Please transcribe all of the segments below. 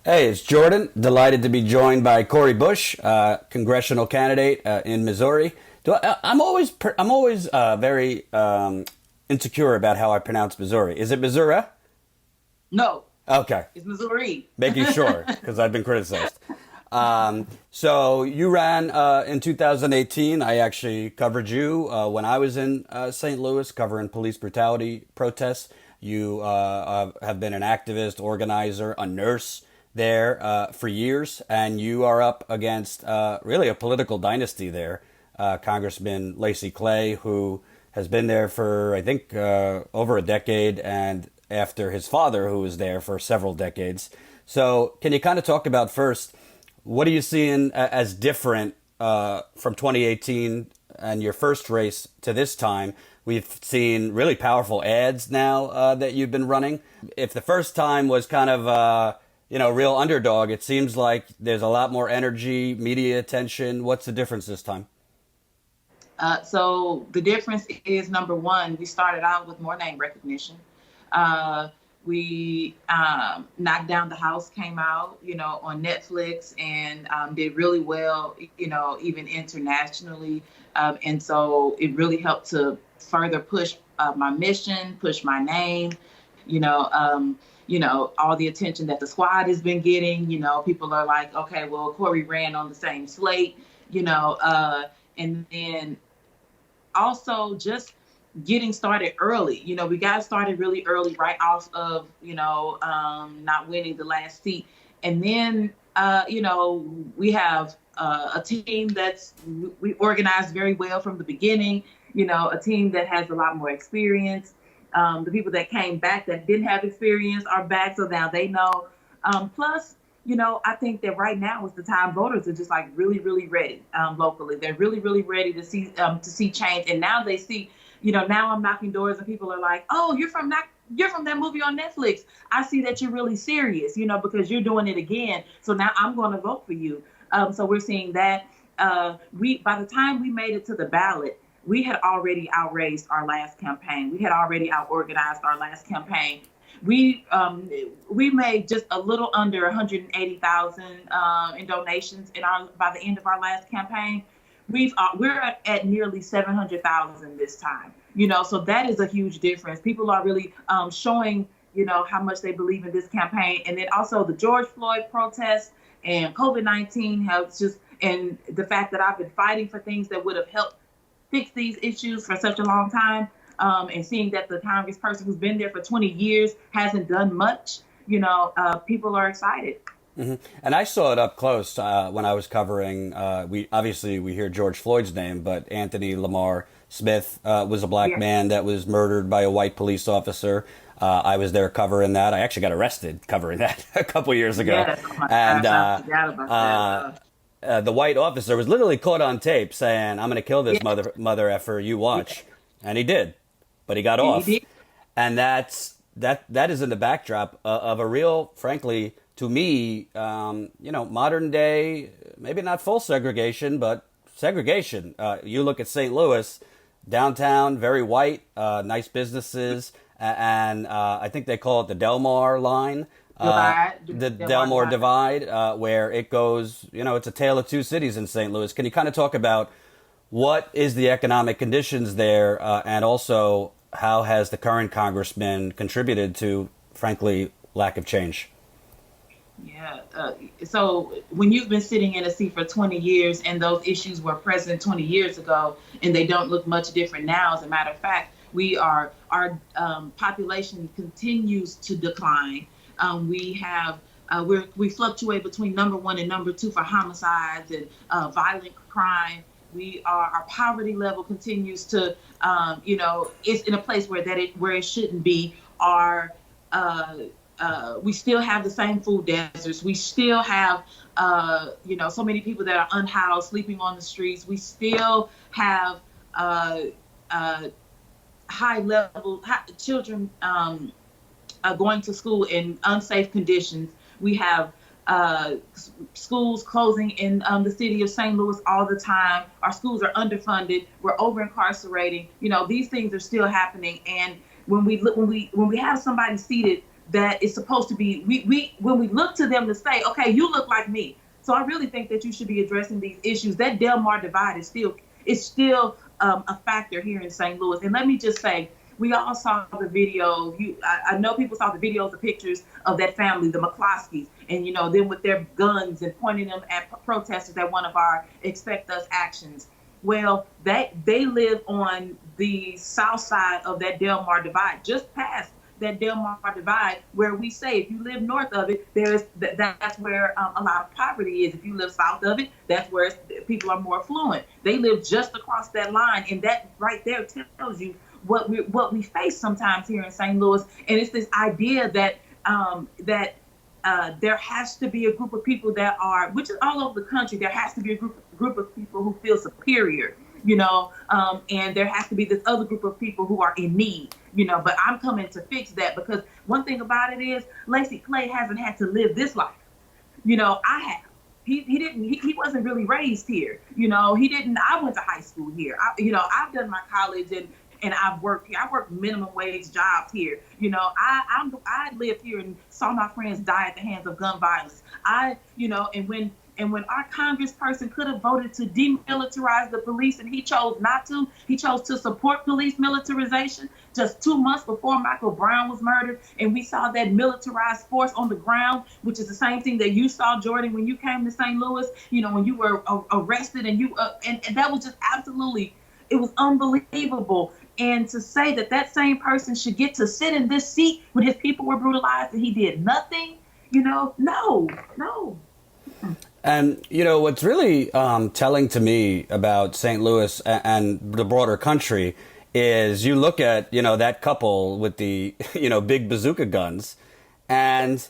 Hey, it's Jordan. Delighted to be joined by Cori Bush, congressional candidate in Missouri. I'm always very insecure about how I pronounce Missouri. Is it Missouri? No, Okay, it's Missouri. making sure because I've been criticized. So you ran in 2018. I actually covered you when I was in St. Louis covering police brutality protests. You have been an activist, organizer, a nurse there for years, and you are up against really a political dynasty there. Congressman Lacey Clay, who has been there for, I think, over a decade, and after his father, who was there for several decades. So, can you kind of talk about first, what are you seeing as different from 2018 and your first race to this time? We've seen really powerful ads now that you've been running. If the first time was kind of real underdog, it seems like there's a lot more energy, media attention. What's the difference this time? So the difference is number one, we started out with more name recognition. Uh, we Knocked Down the House came out, on Netflix and did really well, even internationally. And so it really helped to further push my mission, push my name, you know, um, all the attention that the squad has been getting. People are like, okay, well, Corey ran on the same slate, you know, and then also just getting started early. We got started really early, right off of, not winning the last seat. And then, we have a team we organized very well from the beginning, a team that has a lot more experience. The people that came back that didn't have experience are back, so now they know. Plus, I think that right now is the time voters are just like really, really ready locally. They're really, really ready to see change. And now they see, now I'm knocking doors and people are like, "Oh, you're from that movie on Netflix. I see that you're really serious, because you're doing it again. So now I'm going to vote for you." So we're seeing that. We By the time we made it to the ballot, we had already outraised our last campaign. We had already outorganized our last campaign. We made just a little under 180,000 in donations by the end of our last campaign. We're at nearly 700,000 this time. So that is a huge difference. People are really showing how much they believe in this campaign, and then also the George Floyd protests and COVID-19 helps just, and the fact that I've been fighting for things that would have helped fix these issues for such a long time, and seeing that the congressperson who's been there for 20 years hasn't done much, people are excited. And I saw it up close when I was covering. We hear George Floyd's name, but Anthony Lamar Smith was a black Yeah, man that was murdered by a white police officer. I was there covering that. I actually got arrested covering that a couple years ago, yes. Oh my and gosh, I forgot about that. the white officer was literally caught on tape saying, "I'm going to kill this Yeah, mother effer. You yeah, watch," and he did, but he got and he off, did. and that is in the backdrop of a real, frankly, to me, modern day, maybe not full segregation, but segregation. You look at St. Louis, downtown, very white, nice businesses, and I think they call it the Delmar line, the Divide, Delmar divide. Divide, where it goes, it's a tale of two cities in St. Louis. Can you kind of talk about what is the economic conditions there, and also how has the current congressman contributed to, frankly, lack of change? Yeah. So when you've been sitting in a seat for 20 years and those issues were present 20 years ago and they don't look much different now, as a matter of fact, our population continues to decline. We fluctuate between number one and number two for homicides and violent crime. Our poverty level continues to, it's in a place where it shouldn't be. Our uh, we still have the same food deserts. We still have, so many people that are unhoused, sleeping on the streets. We still have uh, uh, children going to school in unsafe conditions. We have schools closing in the city of St. Louis all the time. Our schools are underfunded. We're over incarcerating. These things are still happening. And when we have somebody seated that is supposed to be, we when we look to them to say, okay, you look like me. So I really think that you should be addressing these issues. That Del Mar divide is still a factor here in St. Louis. And let me just say, we all saw the video. I know people saw the videos, the pictures of that family, the McCloskeys, and them with their guns and pointing them at protesters at one of our Expect Us actions. Well, they live on the south side of that Del Mar divide, just past that Del Mar divide, where we say if you live north of it, that's where a lot of poverty is. If you live south of it, that's where people are more affluent. They live just across that line, and that right there tells you what we face sometimes here in St. Louis. And it's this idea that there has to be a group of people that are, which is all over the country, there has to be a group of people who feel superior, and there has to be this other group of people who are in need, but I'm coming to fix that, because one thing about it is Lacey Clay hasn't had to live this life. I have. He wasn't really raised here. He didn't. I went to high school here. I've done my college and I've worked here. I worked minimum wage jobs here. I lived here and saw my friends die at the hands of gun violence. And when our congressperson could have voted to demilitarize the police and he chose not to, he chose to support police militarization just 2 months before Michael Brown was murdered. And we saw that militarized force on the ground, which is the same thing that you saw, Jordan, when you came to St. Louis, when you were arrested and and that was just absolutely, it was unbelievable. And to say that same person should get to sit in this seat when his people were brutalized and he did nothing, no. And, what's really telling to me about St. Louis and the broader country is you look at, that couple with the, big bazooka guns, and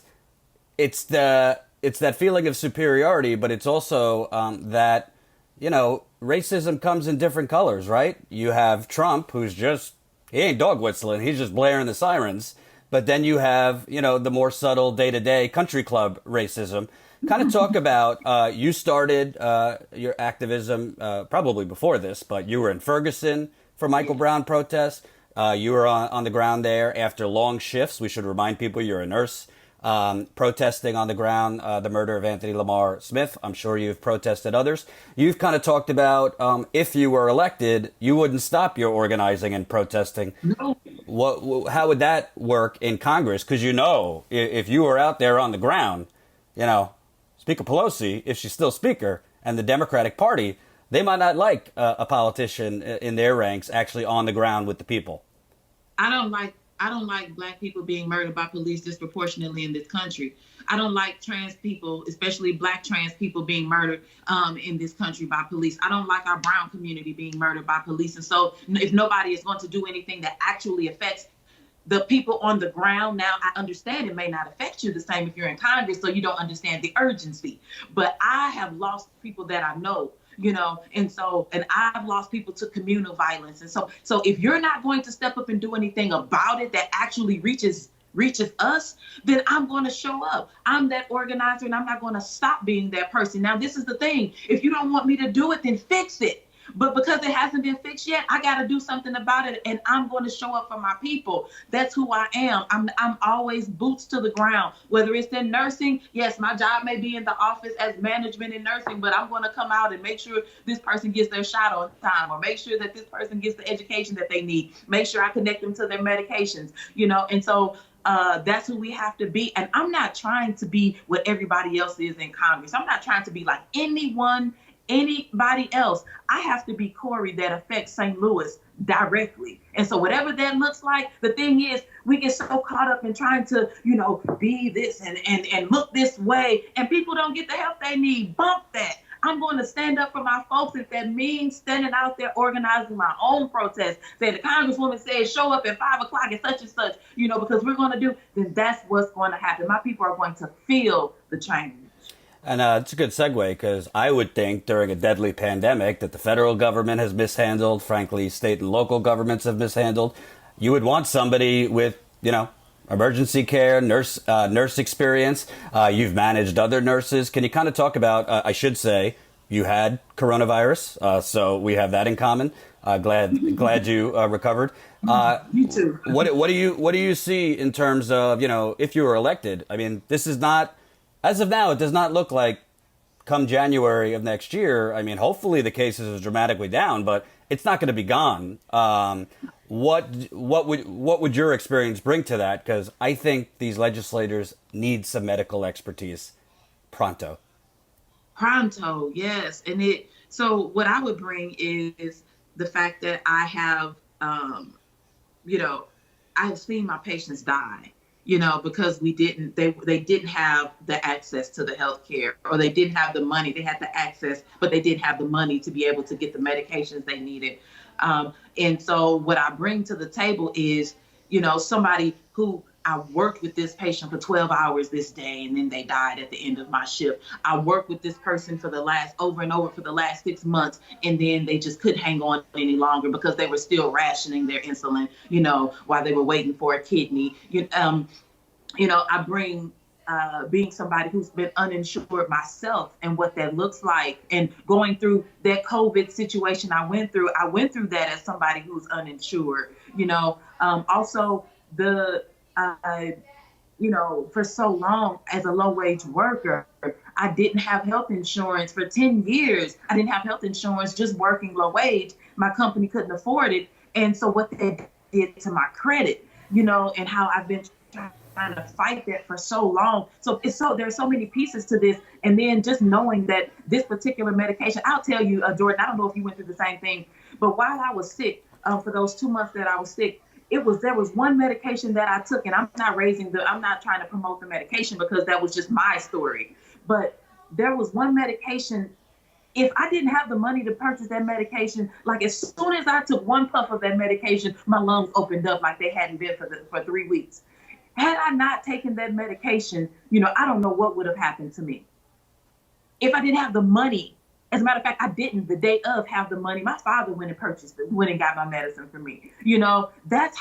it's that feeling of superiority, but it's also that, racism comes in different colors, right? You have Trump, who's he ain't dog whistling, he's just blaring the sirens. But then you have, the more subtle day-to-day country club racism. Kind of talk about, you started your activism probably before this, but you were in Ferguson for Michael Brown protests. You were on the ground there after long shifts. We should remind people you're a nurse. Protesting on the ground the murder of Anthony Lamar Smith. I'm sure you've protested others. You've kind of talked about if you were elected, you wouldn't stop your organizing and protesting. No. How would that work in Congress? Because if you were out there on the ground, Speaker Pelosi, if she's still Speaker, and the Democratic Party, they might not like a politician in their ranks actually on the ground with the people. I don't like Black people being murdered by police disproportionately in this country. I don't like trans people, especially Black trans people, being murdered in this country by police. I don't like our brown community being murdered by police. And so if nobody is going to do anything that actually affects the people on the ground, now I understand it may not affect you the same if you're in Congress, so you don't understand the urgency. But I have lost people that I know, and I've lost people to communal violence. And so if you're not going to step up and do anything about it that actually reaches us, then I'm going to show up. I'm that organizer, and I'm not going to stop being that person. Now, this is the thing. If you don't want me to do it, then fix it. But because it hasn't been fixed yet, I got to do something about it, and I'm going to show up for my people. That's who I am. I'm always boots to the ground, whether it's in nursing. Yes, my job may be in the office as management in nursing, but I'm going to come out and make sure this person gets their shot on time, or make sure that this person gets the education that they need. Make sure I connect them to their medications, and so that's who we have to be. And I'm not trying to be what everybody else is in Congress. I'm not trying to be like anybody else. I have to be Cori that affects St. Louis directly. And so whatever that looks like, the thing is, we get so caught up in trying to, be this and look this way, and people don't get the help they need. Bump that. I'm going to stand up for my folks if that means standing out there organizing my own protest. Say the Congresswoman said show up at 5 o'clock at such and such, because we're going to do, then that's what's going to happen. My people are going to feel the change. And it's a good segue, because I would think during a deadly pandemic that the federal government has mishandled, frankly, state and local governments have mishandled. You would want somebody with, emergency care, nurse experience. You've managed other nurses. Can you kind of talk about, I should say, you had coronavirus, so we have that in common. Glad you recovered. You too. What do you see in terms of, if you were elected? I mean, this is not, as of now, it does not look like come January of next year. I mean, hopefully the cases are dramatically down, but it's not going to be gone. What would your experience bring to that? Because I think these legislators need some medical expertise pronto. Pronto, yes. So what I would bring is the fact that I have, you know, I have seen my patients die, because they didn't have the access to the health care, or they didn't have the money. They had the access, but they didn't have the money to be able to get the medications they needed. And so what I bring to the table is, somebody who I worked with this patient for 12 hours this day, and then they died at the end of my shift. I worked with this person for the last 6 months, and then they just couldn't hang on any longer because they were still rationing their insulin, while they were waiting for a kidney. I bring being somebody who's been uninsured myself and what that looks like, and going through that COVID situation I went through that as somebody who's uninsured. Also for so long as a low wage worker, I didn't have health insurance for 10 years. I didn't have health insurance just working low wage. My company couldn't afford it. And so what they did to my credit, and how I've been trying to fight that for so long. So there's so many pieces to this. And then just knowing that this particular medication, I'll tell you, Jordan, I don't know if you went through the same thing, but while I was sick, for those 2 months that I was sick, there was one medication that I took, and I'm not trying to promote the medication because that was just my story. But there was one medication, if I didn't have the money to purchase that medication, like as soon as I took one puff of that medication, my lungs opened up like they hadn't been for 3 weeks. Had I not taken that medication, I don't know what would have happened to me. If I didn't have the money, as a matter of fact, I didn't the day of have the money. My father went and got my medicine for me. That's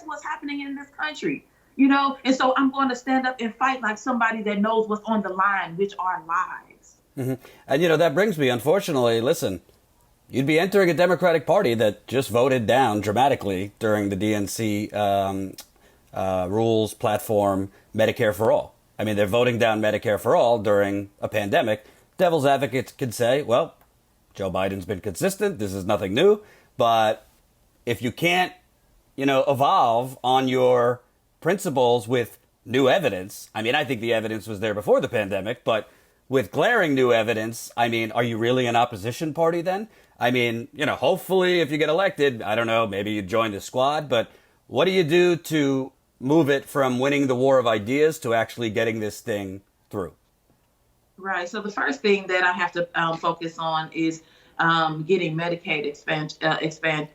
what's happening in this country, and so I'm going to stand up and fight like somebody that knows what's on the line, which are lives. Mm-hmm. And, that brings me, unfortunately, listen, you'd be entering a Democratic Party that just voted down dramatically during the DNC rules platform Medicare for All. I mean, they're voting down Medicare for All during a pandemic. Devil's advocates could say, well, Joe Biden's been consistent. This is nothing new. But if you can't, evolve on your principles with new evidence, I mean, I think the evidence was there before the pandemic, but with glaring new evidence, I mean, are you really an opposition party then? I mean, hopefully if you get elected, I don't know, maybe you join the squad, but what do you do to move it from winning the war of ideas to actually getting this thing through? Right. So the first thing that I have to focus on is getting Medicaid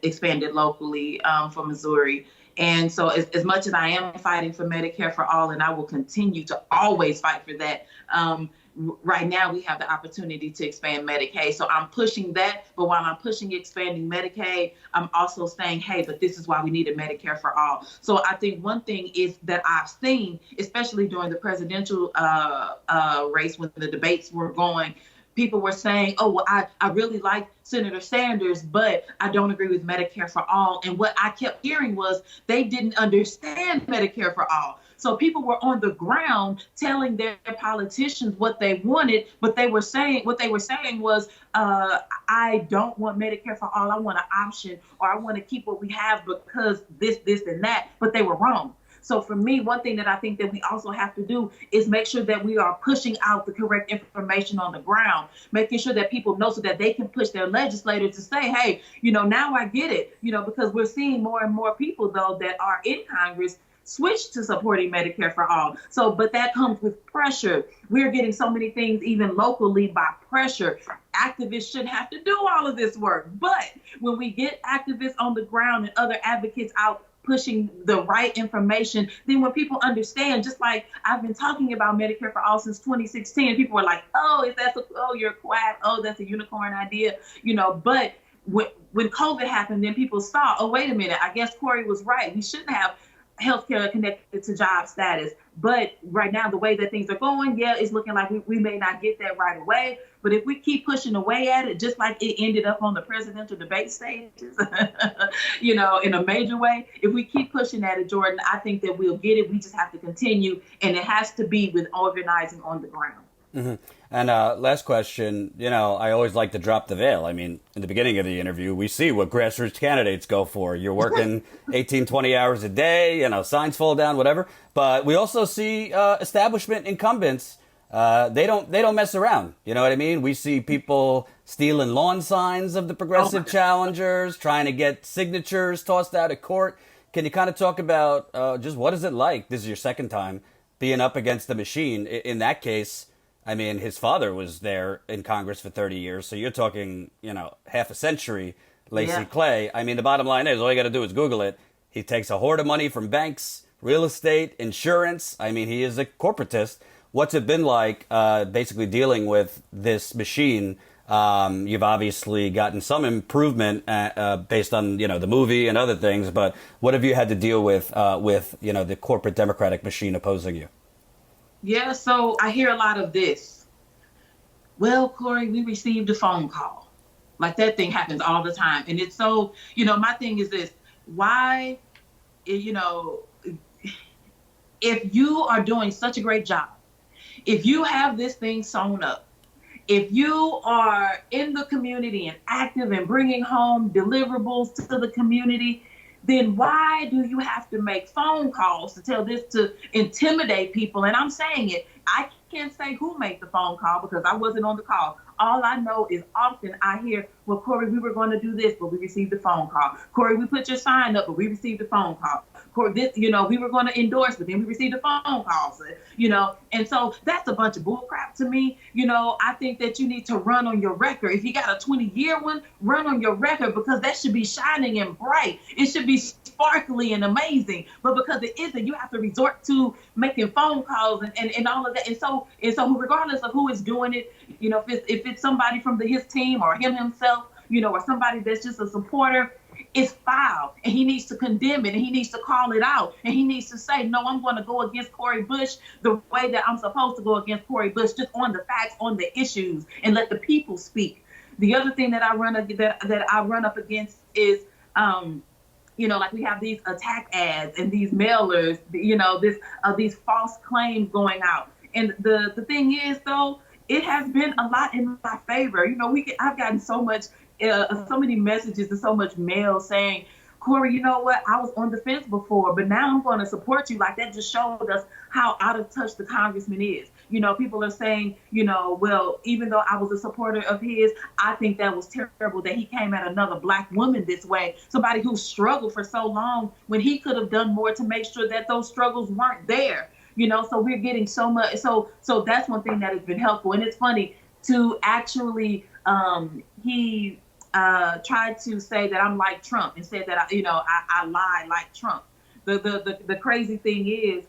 expanded locally for Missouri. And so as much as I am fighting for Medicare for all, and I will continue to always fight for that, right now we have the opportunity to expand Medicaid. So I'm pushing that. But while I'm pushing expanding Medicaid, I'm also saying, hey, but this is why we need a Medicare for all. So I think one thing is that I've seen, especially during the presidential race when the debates were going, people were saying, oh, well, I really like Senator Sanders, but I don't agree with Medicare for all. And what I kept hearing was they didn't understand Medicare for all. So people were on the ground telling their politicians what they wanted, but what they were saying was, I don't want Medicare for all. I want an option, or I want to keep what we have because this, and that. But they were wrong. So for me, one thing that I think that we also have to do is make sure that we are pushing out the correct information on the ground, making sure that people know so that they can push their legislators to say, hey, now I get it, because we're seeing more and more people, though, that are in Congress switch to supporting Medicare for all. So, but that comes with pressure. We're getting so many things, even locally, by pressure. Activists shouldn't have to do all of this work. But when we get activists on the ground and other advocates out pushing the right information, then when people understand, just like I've been talking about Medicare for all since 2016, people were like, oh, you're a quack, oh, that's a unicorn idea, but when COVID happened, then people saw, oh, wait a minute, I guess Cori was right. We shouldn't have healthcare connected to job status. But right now, the way that things are going, yeah, it's looking like we may not get that right away. But if we keep pushing away at it, just like it ended up on the presidential debate stages, in a major way, if we keep pushing at it, Jordan, I think that we'll get it. We just have to continue, and it has to be with organizing on the ground. Mm-hmm. And last question, I always like to drop the veil. I mean, in the beginning of the interview, we see what grassroots candidates go for. You're working 18, 20 hours a day, signs fall down, whatever. But we also see establishment incumbents. They don't mess around. You know what I mean? We see people stealing lawn signs of the progressive challengers, trying to get signatures tossed out at court. Can you kind of talk about just what is it like? This is your second time being up against the machine. In that case, I mean, his father was there in Congress for 30 years. So you're talking, half a century, Lacey Clay. I mean, the bottom line is all you got to do is Google it. He takes a hoard of money from banks, real estate, insurance. I mean, he is a corporatist. What's it been like basically dealing with this machine? You've obviously gotten some improvement based on, the movie and other things. But what have you had to deal with the corporate Democratic machine opposing you? Yeah, so I hear a lot of this. Well, Cori, we received a phone call. Like that thing happens all the time. And it's so, my thing is this. Why, if you are doing such a great job, if you have this thing sewn up, if you are in the community and active and bringing home deliverables to the community, then why do you have to make phone calls to tell this to intimidate people? And I'm saying it. I can't say who made the phone call because I wasn't on the call. All I know is often I hear, well, Cori, we were going to do this, but we received a phone call. Cori, we put your sign up, but we received a phone call. Cori, this, we were going to endorse, but then we received a phone call. So, and so that's a bunch of bullcrap to me. I think that you need to run on your record. If you got a 20-year one, run on your record because that should be shining and bright. It should be sparkly and amazing. But because it isn't, you have to resort to making phone calls and all of that. And so regardless of who is doing it, if it's somebody from his team or him himself, or somebody that's just a supporter, it's foul. And he needs to condemn it and he needs to call it out. And he needs to say, no, I'm going to go against Cori Bush the way that I'm supposed to go against Cori Bush, just on the facts, on the issues, and let the people speak. The other thing that I run up against is, like we have these attack ads and these mailers, these false claims going out. And the thing is, though, it has been a lot in my favor. I've gotten so many messages and so much mail saying, Cori, you know what? I was on the fence before, but now I'm going to support you. Like that just showed us how out of touch the congressman is. People are saying, well, even though I was a supporter of his, I think that was terrible that he came at another Black woman this way. Somebody who struggled for so long when he could have done more to make sure that those struggles weren't there. So we're getting so much. So that's one thing that has been helpful. And it's funny to actually, he tried to say that I'm like Trump and said that, I lie like Trump. The crazy thing is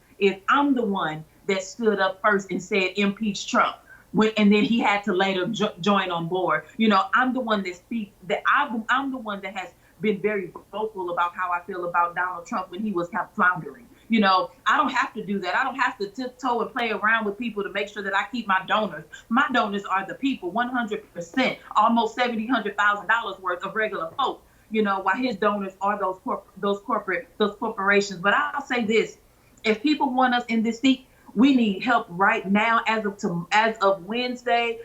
I'm the one that stood up first and said impeach Trump. And then he had to later join on board. I'm the one that speaks, that I'm the one that has been very vocal about how I feel about Donald Trump when he was kind of floundering. I don't have to do that. I don't have to tiptoe and play around with people to make sure that I keep my donors. My donors are the people, 100%, almost $100,000 worth of regular folk. While his donors are those corporations. But I'll say this: if people want us in this seat, we need help right now. As of Wednesday,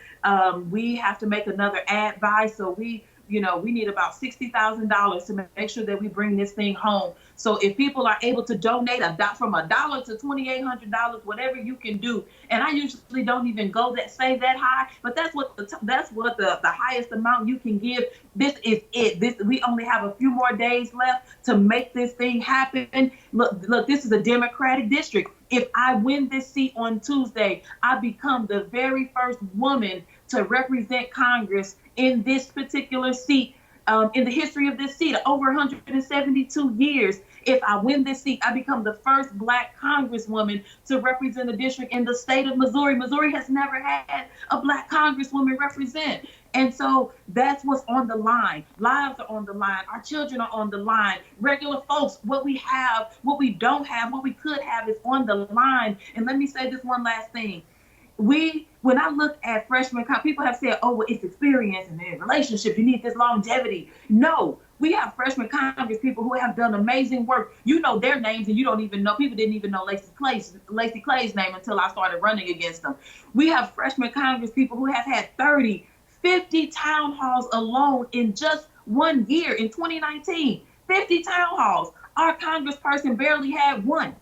we have to make another ad buy. So we need about $60,000 to make sure that we bring this thing home. So if people are able to donate from $1 to $2,800, whatever you can do, and I usually don't even say that high, but that's what the highest amount you can give. This is it. We only have a few more days left to make this thing happen. Look, this is a Democratic district. If I win this seat on Tuesday, I become the very first woman to represent Congress in this particular seat in the history of this seat, over 172 years. If I win this seat, I become the first Black Congresswoman to represent a district in the state of Missouri. Missouri has never had a Black Congresswoman represent. And so that's what's on the line. Lives are on the line. Our children are on the line. Regular folks, what we have, what we don't have, what we could have is on the line. And let me say this one last thing. When I look at freshman, people have said, oh, well, it's experience and in relationship, you need this longevity. No, we have freshman Congress people who have done amazing work. You know their names and you don't even know, people didn't even know Lacey Clay's name until I started running against them. We have freshman Congress people who have had 30, 50 town halls alone in just 1 year in 2019. 50 town halls. Our congressperson barely had one.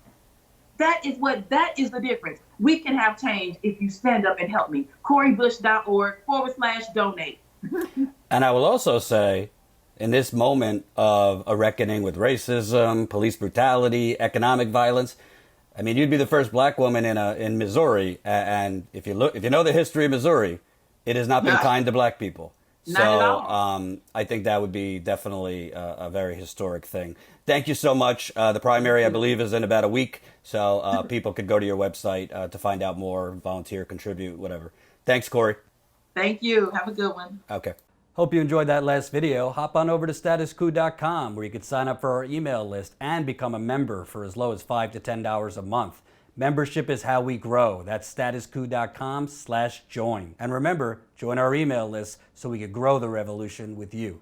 That is the difference. We can have change if you stand up and help me. CoriBush.org/donate. And I will also say, in this moment of a reckoning with racism, police brutality, economic violence, I mean, you'd be the first Black woman in Missouri. And if you know the history of Missouri, it has not been kind to Black people. Not at all. I think that would be definitely a very historic thing. Thank you so much. The primary, I believe, is in about a week. So people could go to your website to find out more, volunteer, contribute, whatever. Thanks, Cori. Thank you. Have a good one. Okay. Hope you enjoyed that last video. Hop on over to statuscoup.com where you can sign up for our email list and become a member for as low as $5 to $10 a month. Membership is how we grow. That's statuscoup.com/join. And remember, join our email list so we can grow the revolution with you.